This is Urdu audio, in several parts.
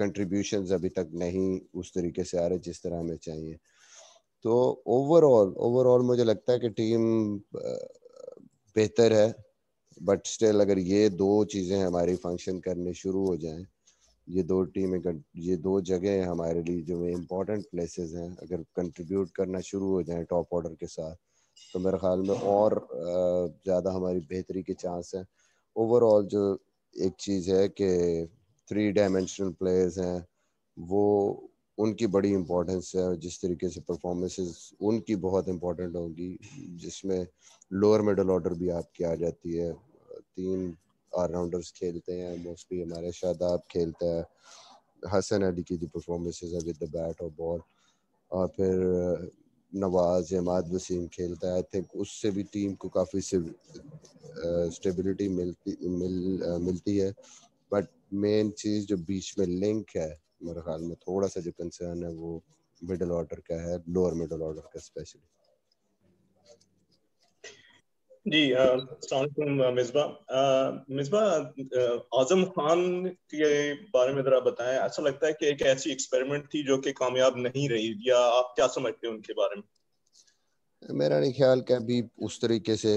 کنٹریبیوشنز ابھی تک نہیں اس طریقے سے آ رہے جس طرح ہمیں چاہیے. تو اوور آل مجھے لگتا ہے کہ ٹیم بہتر ہے, بٹ اسٹل اگر یہ دو چیزیں ہماری فنکشن کرنے شروع ہو جائیں, یہ دو ٹیمیں, یہ دو جگہیں ہمارے لیے جو امپورٹنٹ پلیسز ہیں, اگر کنٹریبیوٹ کرنا شروع ہو جائیں ٹاپ آرڈر کے ساتھ, تو میرے خیال میں اور زیادہ ہماری بہتری کے چانس ہیں. اوور آل جو ایک چیز ہے کہ 3 ڈائمینشنل پلیئرز ہیں, وہ ان کی بڑی امپورٹنس ہے. جس طریقے سے پرفارمنسز ان کی بہت امپورٹنٹ ہوگی, جس میں لوور مڈل آرڈر بھی آپ کی آ جاتی ہے. 3 آل راؤنڈرز کھیلتے ہیں موسٹلی ہمارے. شاداب کھیلتا ہے, حسن علی کی جو پرفارمنسز ہے ود دا بیٹ اور بال, اور پھر نواز, عماد وسیم کھیلتا ہے. آئی تھنک اس سے بھی ٹیم کو کافی اسٹیبلٹی ملتی ہے. بٹ مین چیز جو بیچ میں لنک ہے میرے خیال میں تھوڑا سا جو کنسرن ہے وہ مڈل آرڈر کا ہے, لوور مڈل آرڈر کا اسپیشلی. جی السلام علیکم مصباح, اعظم خان کے بارے میں ذرا بتائیں. ایسا لگتا ہے کہ ایک ایسی ایکسپیریمنٹ تھی جو کہ کامیاب نہیں رہی, یا آپ کیا سمجھتے ہیں ان کے بارے میں؟ میرا نہیں خیال کہ ابھی اس طریقے سے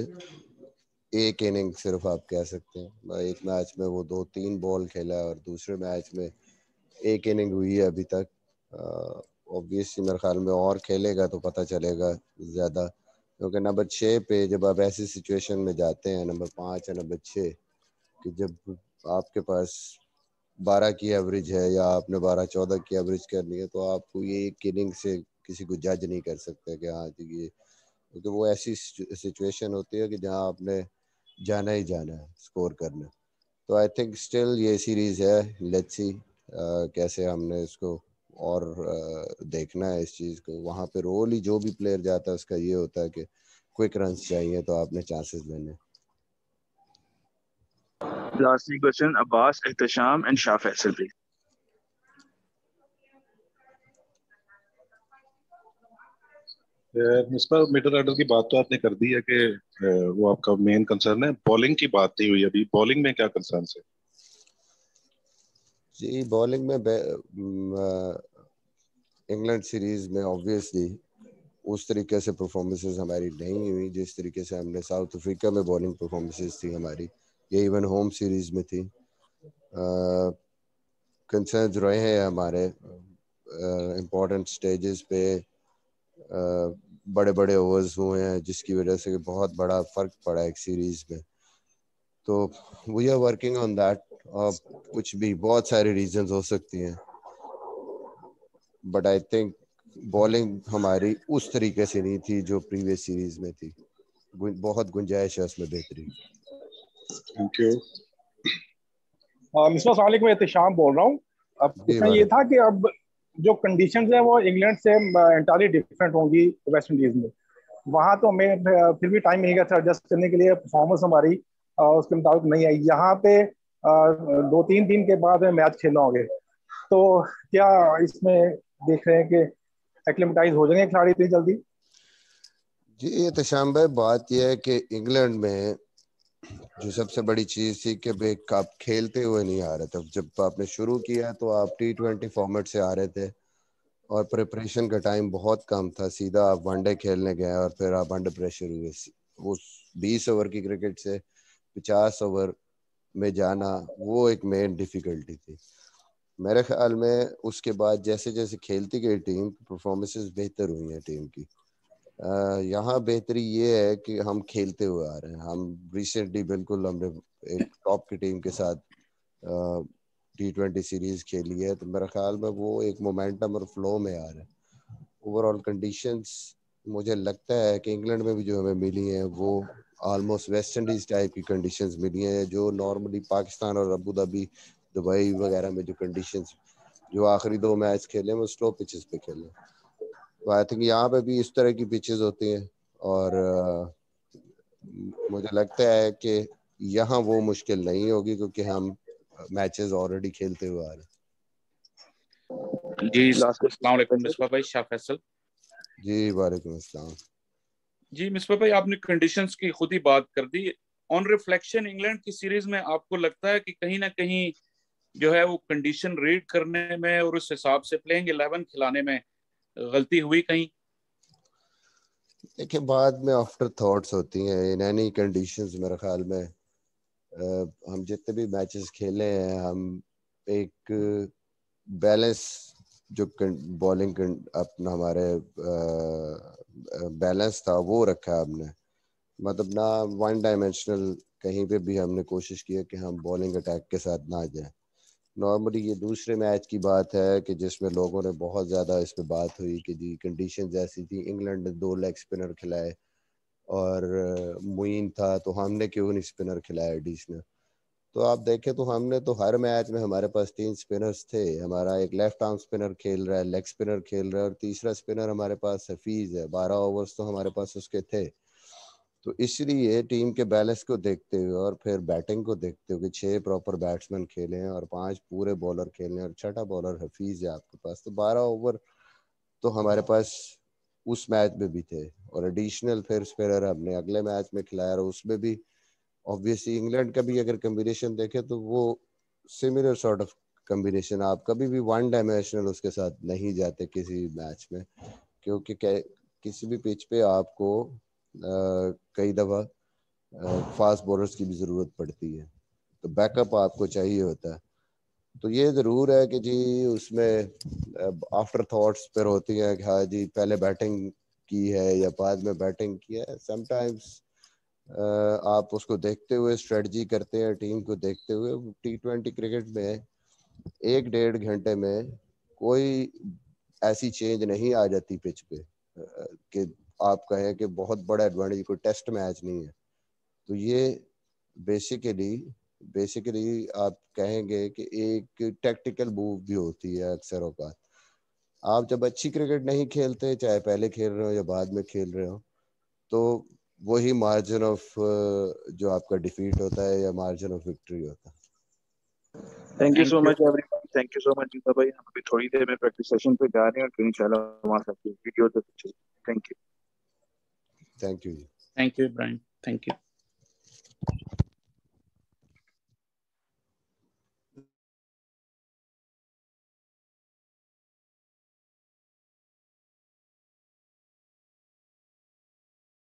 ایک اننگ صرف آپ کہہ سکتے ہیں. ایک میچ میں وہ 2-3 بال کھیلا ہے, اور دوسرے میچ میں ایک اننگ ہوئی ہے ابھی تک. اوبویسلی میرے خیال میں اور کھیلے گا تو پتہ چلے گا زیادہ, کیونکہ نمبر 6 پہ جب آپ ایسی سچویشن میں جاتے ہیں, نمبر 5 یا نمبر 6, کہ جب آپ کے پاس 12 کی ایوریج ہے یا آپ نے 12-14 کی ایوریج کرنی ہے, تو آپ کو یہ ایک اننگ سے کسی کو جج نہیں کر سکتے کہ ہاں یہ, کیونکہ وہ ایسی سچویشن ہوتی ہے کہ جہاں آپ نے جانا ہی جانا ہے اسکور کرنا. تو آئی تھنک اسٹل یہ سیریز ہے, لیٹس سی کیسے ہم نے اس کو اور دیکھنا ہے اس چیز کو. وہاں پہ رول ہی جو بھی پلیئر جاتا ہے اس کا یہ ہوتا ہے کہ کوئک رنس چاہیے, تو آپ نے چانسز لینے. Lastly question, Abbas, Ihtisham and Shah Faisal, please. Misbah, middle order کی بات تو آپ نے کر دی ہے کہ وہ آپ کا مین کنسرن ہے. بالنگ کی بات نہیں ہوئی ابھی, بالنگ میں کیا کنسرن ہے؟ جی بالنگ میں انگلینڈ سیریز میں آبویسلی اس طریقے سے پرفارمنسز ہماری نہیں ہوئی جس طریقے سے ہم نے ساؤتھ افریقہ میں بالنگ پرفارمنسز تھی ہماری, یہ ایون ہوم سیریز میں تھی. کنسرنز رہے ہیں ہمارے امپورٹنٹ سٹیجز پہ, بڑے بڑے اوورز ہوئے ہیں جس کی وجہ سے بہت بڑا فرق پڑا ایک سیریز میں. تو we are working on that. کچھ بھی بہت سارے ریزنز ہو سکتی ہیں, بٹ آئی تھنک بالنگ ہماری اس طریقے سے نہیں تھی جو پریویس سیریز میں تھی. بہت گنجائش ہے اس میں بہتری. Thank you. مصباح السلام علیکم, احتشام بول رہا ہوں. اب پوچھنا یہ تھا کہ اب جو کنڈیشنز ہیں وہ انگلینڈ سے انٹائرلی ڈفرینٹ ہوں گی ویسٹ انڈیز میں. وہاں تو ہمیں پھر بھی ٹائم ملے گا تھا ایڈجسٹ کرنے کے لیے, پرفارمنس ہماری اس کے مطابق نہیں آئی. یہاں پہ 2-3 دن کے بعد میچ کھیلنا ہوگے, تو کیا اس میں دیکھ رہے ہیں کہ ایکلیمیٹائز ہو جائیں گے کھلاڑی اتنی جلدی؟ جی احتشام بھائی, بات یہ ہے کہ انگلینڈ میں جو سب سے بڑی چیز تھی کہ آپ کھیلتے ہوئے نہیں آ رہے تھے. جب آپ نے شروع کیا تو آپ T20 فارمیٹ سے آ رہے تھے, اور پریپریشن کا ٹائم بہت کم تھا. سیدھا آپ ون ڈے کھیلنے گئے اور پھر آپ انڈر پریشر ہوئے. اس 20 اوور کی کرکٹ سے 50 اوور میں جانا وہ ایک مین ڈیفیکلٹی تھی میرے خیال میں. اس کے بعد جیسے جیسے کھیلتی گئی ٹیم, پرفارمنسز بہتر ہوئی ہیں ٹیم کی. یہاں بہتری یہ ہے کہ ہم کھیلتے ہوئے آ رہے ہیں. ہم ریسنٹلی بالکل ہم نے ایک ٹاپ کی ٹیم کے ساتھ T20 سیریز کھیلی ہے, تو میرے خیال میں وہ ایک مومنٹم اور فلو میں آ رہا ہے. اوور آل کنڈیشنز مجھے لگتا ہے کہ انگلینڈ میں بھی جو ہمیں ملی ہیں وہ آلموسٹ ویسٹ انڈیز ٹائپ کی کنڈیشنز ملی ہیں, جو نارملی پاکستان اور ابو دھابی, دبئی وغیرہ میں جو کنڈیشنز جو آخری 2 میچ کھیلے وہ سلو پچز پہ کھیلے. تو آئی تھنک یہاں پہ بھی اس طرح کی پچز ہوتی ہیں, اور مجھے لگتا ہے کہ یہاں وہ مشکل نہیں ہوگی کیونکہ ہم میچز آلریڈی کھیلتے ہوئے آ رہے ہیں. جی السلام علیکم مصباح بھائی, شاہ فیصل. جی وعلیکم السلام. جی مصباح بھائی, آپ نے کنڈیشنز کی خود ہی بات کر دی. آن ریفلیکشن انگلینڈ کی سیریز میں آپ کو لگتا ہے کہ کہیں نہ کہیں جو ہے وہ کنڈیشن ریڈ کرنے میں اور اس حساب سے پلینگ 11 کھلانے میں غلطی ہوئی کہیں؟ دیکھیں بعد میں آفٹر تھاٹس ہوتی ہیں ان اینی کنڈیشنز. میرے خیال میں ہم جتنے بھی میچز کھیلے ہیں ہم ایک بیلنس جو بالنگ اپنا ہمارے بیلنس تھا وہ رکھا ہم نے. مطلب نہ ون ڈائمینشنل کہیں پہ بھی ہم نے کوشش کی ہے کہ ہم بالنگ اٹیک کے ساتھ نہ جائیں. نارملی یہ دوسرے میچ کی بات ہے کہ جس میں لوگوں نے بہت زیادہ اس پہ بات ہوئی کہ جی کنڈیشنز ایسی تھی. انگلینڈ نے 2 لیگ اسپنر کھلائے اور معین تھا تو ہم نے کیوں نہیں اسپنر کھلایا ایڈیشنل. تو آپ دیکھیں تو ہم نے تو ہر میچ میں ہمارے پاس 3 اسپنرز تھے. ہمارا ایک لیفٹ آرم اسپنر کھیل رہا ہے, لیگ اسپنر کھیل رہا ہے, اور تیسرا اسپنر ہمارے پاس حفیظ ہے. 12 اوورز تو ہمارے پاس اس کے تھے. تو اس لیے ٹیم کے بیلنس کو دیکھتے ہوئے اور پھر بیٹنگ کو دیکھتے ہوئے 6 پراپر بیٹسمین کھیلے ہیں اور 5 پورے بالر کھیلے ہیں اور 6ٹھا بالر حفیظ ہے آپ کے پاس. تو 12 اوور تو ہمارے پاس اس میچ میں بھی تھے, اور ایڈیشنل پھر اسپنر ہم نے اگلے میچ میں کھلایا, اور اس میں بھی obviously انگلینڈ کا بھی اگر کمبینیشن دیکھیں تو وہ سملر سارٹ آف کمبینیشن. آپ کبھی بھی ون ڈائمینشنل اس کے ساتھ نہیں جاتے کسی میچ میں, کیونکہ کسی بھی پچ پہ آپ کو کئی دفعہ فاسٹ بولرز کی بھی ضرورت پڑتی ہے, تو بیک اپ آپ کو چاہیے ہوتا ہے. تو یہ ضرور ہے کہ جی اس میں آفٹر تھاٹس پھر ہوتی ہیں کہ ہاں جی پہلے بیٹنگ کی ہے یا بعد میں بیٹنگ کی ہے. سم ٹائمز آپ اس کو دیکھتے ہوئے اسٹریٹجی کرتے ہیں ٹیم کو دیکھتے ہوئے. T20 کرکٹ میں 1-1.5 گھنٹے میں کوئی ایسی چینج نہیں آ جاتی پچ پہ کہ آپ کہیں کہ بہت بڑا ایڈوانٹیج, کوئی ٹیسٹ میچ نہیں ہے. تو یہ بیسیکلی آپ کہیں گے کہ ایک ٹیکٹیکل موو بھی ہوتی ہے اکثر اوقات. آپ جب اچھی کرکٹ نہیں کھیلتے, چاہے پہلے کھیل رہے ہو یا بعد میں کھیل رہے ہو, تو وہی مارجن آف جو آپ کا ڈیفیٹ ہوتا ہے یا مارجن آف وکٹری ہوتا ہے. Thank you so much everyone. Thank you so much جیتا بھائی. ہم ابھی تھوڑی دیر میں پریکٹس سیشن پہ جا رہے ہیں اور پھر انشاءاللہ وہاں سے ویڈیو تک چلیں. Thank you. Thank you. Thank you Ibrahim. Thank you.